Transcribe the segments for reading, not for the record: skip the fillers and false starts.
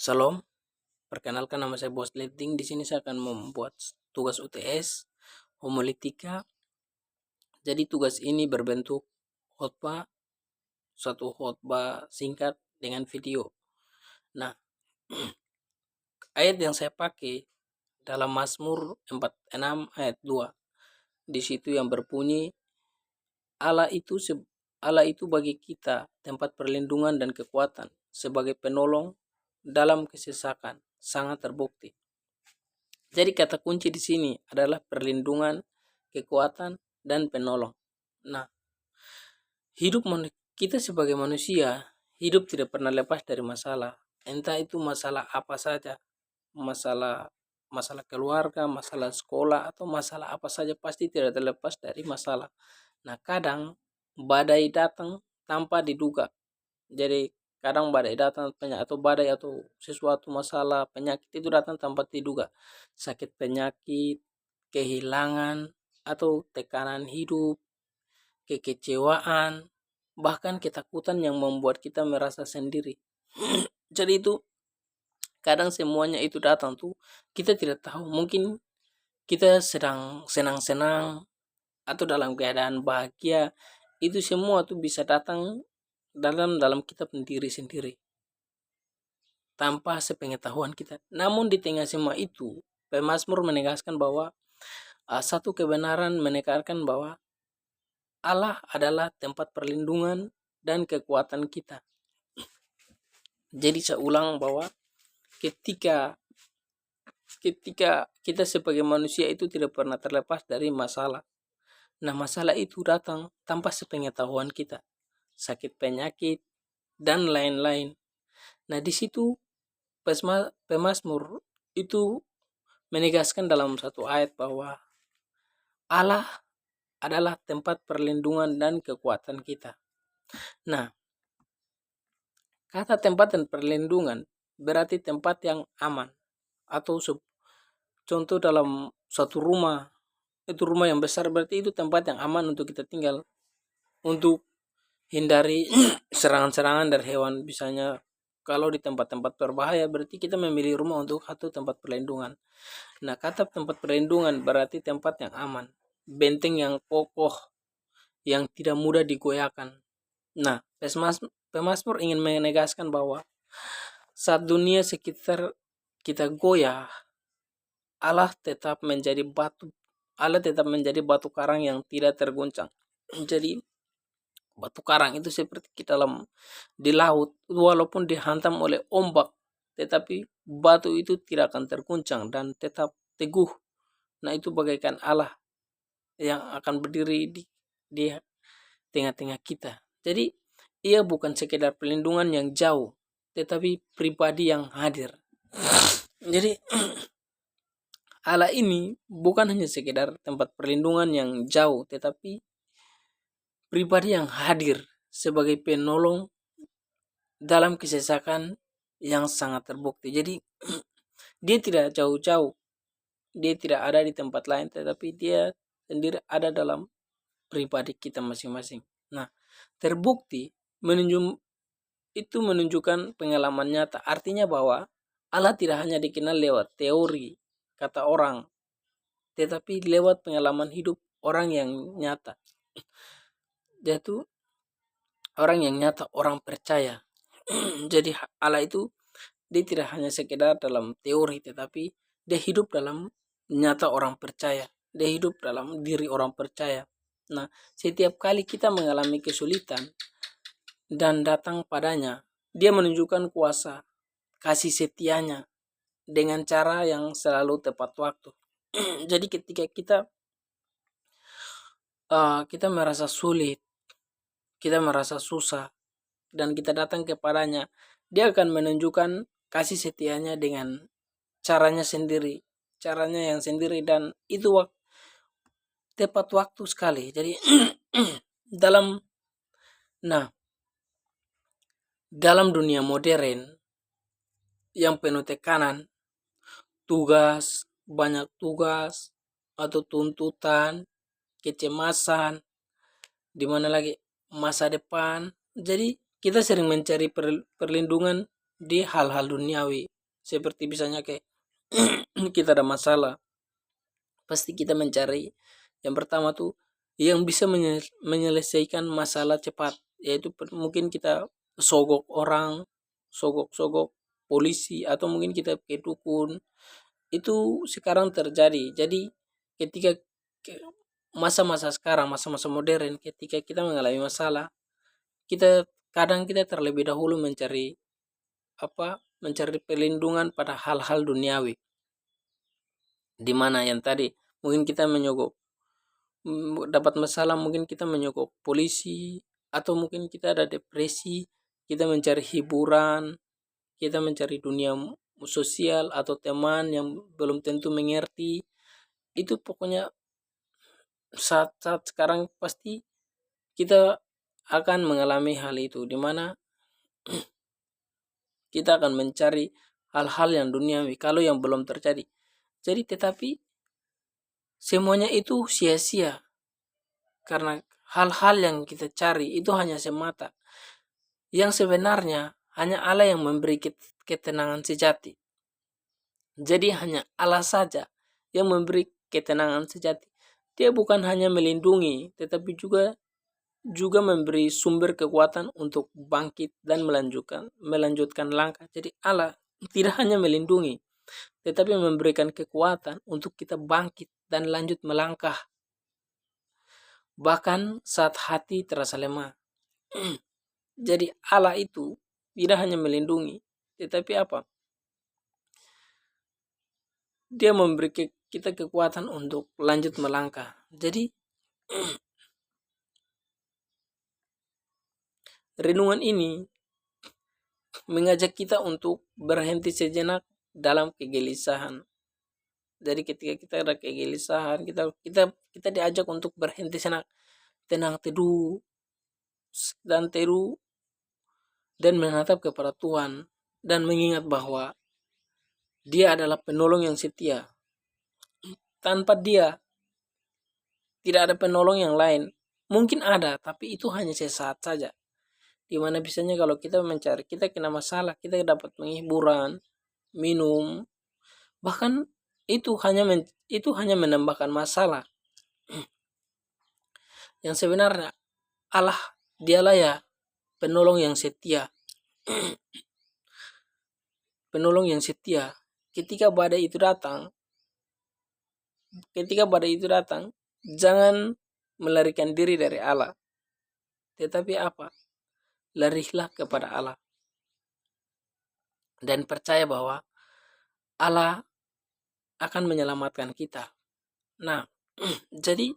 Salam, perkenalkan nama saya Bos Leting. Di sini saya akan membuat tugas UTS homiletika. Jadi tugas ini berbentuk khotbah, satu khotbah singkat dengan video. Nah, ayat yang saya pakai dalam Mazmur 46 ayat 2. Di situ yang berbunyi, Allah itu bagi kita tempat perlindungan dan kekuatan, sebagai penolong dalam kesesakan, sangat terbukti. Jadi kata kunci di sini adalah perlindungan, kekuatan, dan penolong. Nah, kita sebagai manusia, hidup tidak pernah lepas dari masalah. Entah itu masalah apa saja, masalah keluarga, masalah sekolah, atau masalah apa saja, pasti tidak terlepas dari masalah. Nah, kadang badai datang tanpa diduga. Jadi kadang badai datang atau sesuatu masalah penyakit itu datang tanpa diduga. Sakit penyakit, kehilangan, atau tekanan hidup, kekecewaan, bahkan ketakutan yang membuat kita merasa sendiri. Jadi itu kadang semuanya itu datang tuh kita tidak tahu. Mungkin kita sedang senang-senang atau dalam keadaan bahagia, itu semua tuh bisa datang dalam kita sendiri tanpa sepengetahuan kita. Namun di tengah semua itu, pemazmur menegaskan bahwa satu kebenaran, menekankan bahwa Allah adalah tempat perlindungan dan kekuatan kita. Jadi saya ulang bahwa ketika kita sebagai manusia itu tidak pernah terlepas dari masalah. Nah, masalah itu datang tanpa sepengetahuan kita. Sakit penyakit dan lain-lain. Nah, di situ pemazmur itu menegaskan dalam satu ayat bahwa Allah adalah tempat perlindungan dan kekuatan kita. Nah, kata tempat dan perlindungan berarti tempat yang aman. Atau contoh dalam satu rumah, itu rumah yang besar, berarti itu tempat yang aman untuk kita tinggal. Untuk hindari serangan-serangan dari hewan. Misalnya kalau di tempat-tempat berbahaya, berarti kita memilih rumah untuk satu tempat perlindungan. Nah, kata tempat perlindungan berarti tempat yang aman, benteng yang kokoh, yang tidak mudah digoyahkan. Nah, pemazmur ingin menegaskan bahwa saat dunia sekitar kita goyah, Allah tetap menjadi batu karang yang tidak terguncang. Jadi batu karang itu seperti kita di laut, walaupun dihantam oleh ombak, tetapi batu itu tidak akan terguncang dan tetap teguh. Nah, itu bagaikan Allah yang akan berdiri di tengah-tengah kita. Jadi ia bukan sekedar perlindungan yang jauh, tetapi pribadi yang hadir. Jadi Allah ini bukan hanya sekedar tempat perlindungan yang jauh, tetapi pribadi yang hadir sebagai penolong dalam kesesakan yang sangat terbukti. Jadi dia tidak jauh-jauh, dia tidak ada di tempat lain, tetapi dia sendiri ada dalam pribadi kita masing-masing. Nah, terbukti menunjukkan pengalaman nyata. Artinya bahwa Allah tidak hanya dikenal lewat teori, kata orang, tetapi lewat pengalaman hidup orang yang nyata. Dia tuh orang yang nyata, orang percaya. Jadi Allah itu dia tidak hanya sekedar dalam teori, tetapi dia hidup dalam nyata orang percaya. Dia hidup dalam diri orang percaya. Nah, setiap kali kita mengalami kesulitan dan datang padanya, dia menunjukkan kuasa, kasih setianya dengan cara yang selalu tepat waktu. Jadi ketika kita merasa sulit, kita merasa susah, dan kita datang kepadanya, dia akan menunjukkan kasih setianya dengan caranya yang sendiri, dan itu tepat waktu sekali. Jadi dalam dunia modern yang penuh tekanan, banyak tugas atau tuntutan, kecemasan, di mana lagi masa depan. Jadi kita sering mencari perlindungan di hal-hal duniawi, seperti misalnya kayak kita ada masalah, pasti kita mencari yang pertama tuh yang bisa menyelesaikan masalah cepat, yaitu mungkin kita sogok orang, sogok polisi, atau mungkin kita ke dukun. Itu sekarang terjadi. Jadi ketika masa-masa sekarang, masa-masa modern, ketika kita mengalami masalah, kita terlebih dahulu mencari mencari perlindungan pada hal-hal duniawi, di mana yang tadi mungkin kita menyogok dapat masalah, mungkin kita menyogok polisi, atau mungkin kita ada depresi, kita mencari hiburan, kita mencari dunia sosial atau teman yang belum tentu mengerti. Itu pokoknya saat-saat sekarang pasti kita akan mengalami hal itu, di mana kita akan mencari hal-hal yang duniawi kalau yang belum terjadi. Jadi tetapi semuanya itu sia-sia, karena hal-hal yang kita cari itu hanya semata. Yang sebenarnya hanya Allah yang memberi ketenangan sejati. Jadi hanya Allah saja yang memberi ketenangan sejati. Dia bukan hanya melindungi, tetapi juga memberi sumber kekuatan untuk bangkit dan melanjutkan langkah. Jadi Allah tidak hanya melindungi, tetapi memberikan kekuatan untuk kita bangkit dan lanjut melangkah. Bahkan saat hati terasa lemah. Jadi Allah itu tidak hanya melindungi, tetapi Dia memberi kita kekuatan untuk lanjut melangkah. Jadi renungan ini mengajak kita untuk berhenti sejenak dalam kegelisahan. Jadi ketika kita ada kegelisahan, kita diajak untuk berhenti sejenak, tenang, teduh dan menatap kepada Tuhan dan mengingat bahwa Dia adalah penolong yang setia. Tanpa Dia tidak ada penolong yang lain. Mungkin ada, tapi itu hanya sesaat saja. Dimana biasanya kalau kita mencari, kita kena masalah, kita dapat penghiburan, minum, bahkan itu hanya menambahkan masalah. Yang sebenarnya Allah, Dialah ya penolong yang setia. Penolong yang setia. Ketika badai itu datang, jangan melarikan diri dari Allah. Tetapi larilah kepada Allah. Dan percaya bahwa Allah akan menyelamatkan kita. Nah, jadi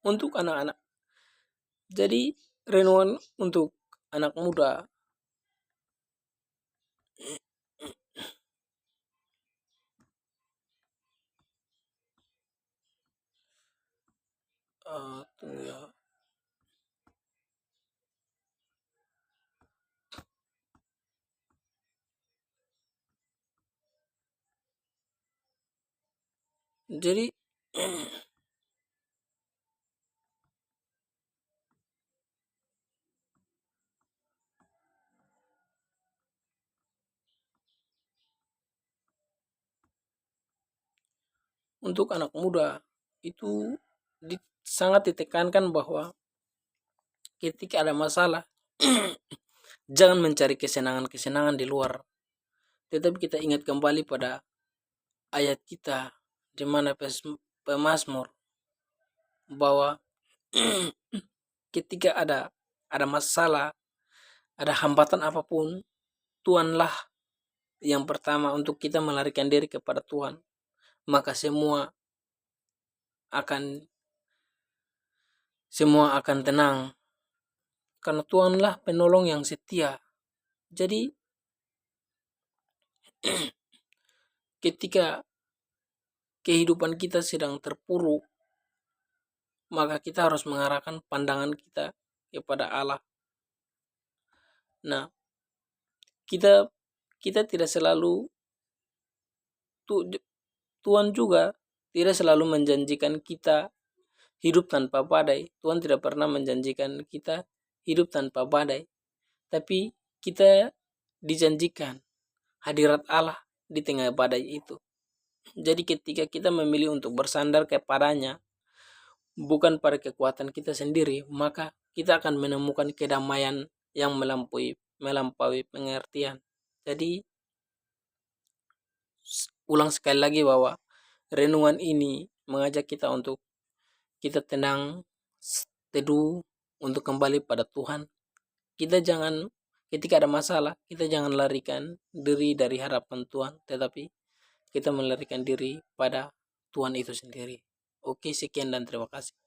untuk anak-anak. Jadi renungan untuk anak muda. Tunggu ya. Jadi untuk anak muda itu sangat ditekankan bahwa ketika ada masalah jangan mencari kesenangan-kesenangan di luar, tetapi kita ingat kembali pada ayat kita di mana pemazmur bahwa ketika ada masalah, ada hambatan apapun, Tuhanlah yang pertama untuk kita melarikan diri kepada Tuhan. Maka semua akan tenang. Karena Tuhanlah penolong yang setia. Jadi ketika kehidupan kita sedang terpuruk, maka kita harus mengarahkan pandangan kita kepada Allah. Nah, kita tidak selalu Tuhan juga tidak selalu menjanjikan kita hidup tanpa badai. Tuhan tidak pernah menjanjikan kita hidup tanpa badai. Tapi kita dijanjikan hadirat Allah di tengah badai itu. Jadi ketika kita memilih untuk bersandar kepadanya, bukan pada kekuatan kita sendiri, maka kita akan menemukan kedamaian yang melampaui pengertian. Jadi ulang sekali lagi bahwa renungan ini mengajak kita untuk kita tenang, teduh, untuk kembali pada Tuhan. Kita jangan, ketika ada masalah, kita jangan larikan diri dari harapan Tuhan, tetapi kita melarikan diri pada Tuhan itu sendiri. Oke, sekian dan terima kasih.